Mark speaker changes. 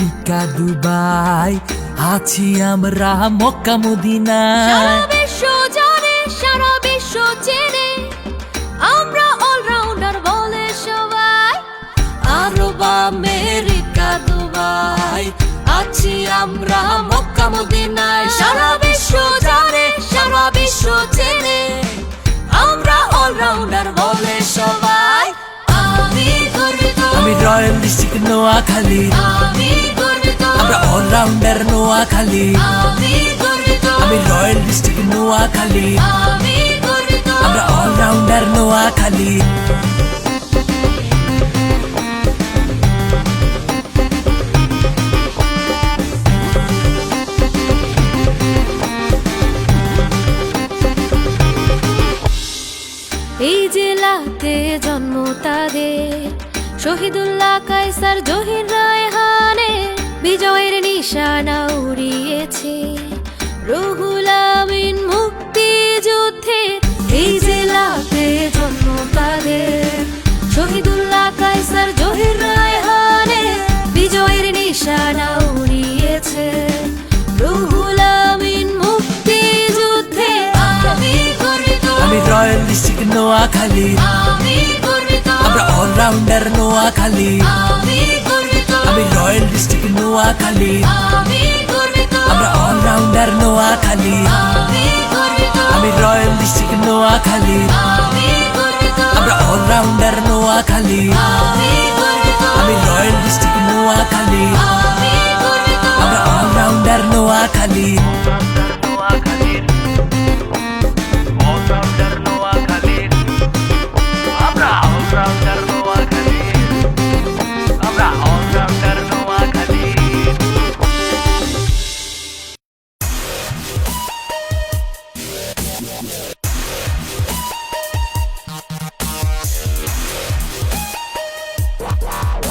Speaker 1: America Dubai আছি আমরা মক্কা মদিনায়।
Speaker 2: সারা বিশ্ব জানে, সারা বিশ্ব চেনে, আমরা অলরাউন্ডার বলে সবাই।
Speaker 1: আরব আমেরিকা দুবাই আছি আমরা মক্কা মদিনায়।
Speaker 2: সারা বিশ্ব জানে, সারা বিশ্ব চেনে, আমরা অলরাউন্ডার বলে সবাই। আমি গর্বিত,
Speaker 1: আমি রয়্যাল ডিস্ট্রিক্ট নোয়াখালী,
Speaker 2: আমি গর্বিত,
Speaker 1: আমরা অলরাউন্ডার নোয়াখালী।
Speaker 2: আমি গর্বিত,
Speaker 1: আমি রয়্যাল ডিস্ট্রিক্ট নোয়াখালী,
Speaker 2: আমি গর্বিত।
Speaker 1: আমরা অলরাউন্ডার নোয়াখালী।
Speaker 2: এই জেলাতে জন্ম তাদের, শহীদুল্লাহ কায়সার জহির রায়হানে বিজয়ের নিশানা উড়িয়েছে। রুহুল আমিন মুক্তিযুদ্ধে এই জেলাতে জন্ম তাদের, শহীদুল্লাহ কায়সার জহির রায়হানে বিজয়ের নিশানা উড়িয়েছে। রুহুল আমিন মুক্তিযুদ্ধে আমি গর্বিত,
Speaker 1: আমি রয়্যাল ডিস্ট্রিক্ট নোয়াখালী,
Speaker 2: আমি গর্বিত,
Speaker 1: আমরা অলরাউন্ডার নোয়াখালী।
Speaker 2: আমি গর্বিত,
Speaker 1: আমি রয়্যাল ডিস্ট্রিক্ট নোয়াখালী,
Speaker 2: আমি গর্বিত,
Speaker 1: আমরা অলরাউন্ডার নোয়াখালী।
Speaker 2: আমি গর্বিত,
Speaker 1: আমি রয়্যাল ডিস্ট্রিক্ট নোয়াখালী,
Speaker 2: আমি গর্বিত,
Speaker 1: আমরা অলরাউন্ডার নোয়াখালী।
Speaker 2: আমি গর্বিত,
Speaker 1: আমি রয়্যাল ডিস্ট্রিক্ট নোয়াখালী।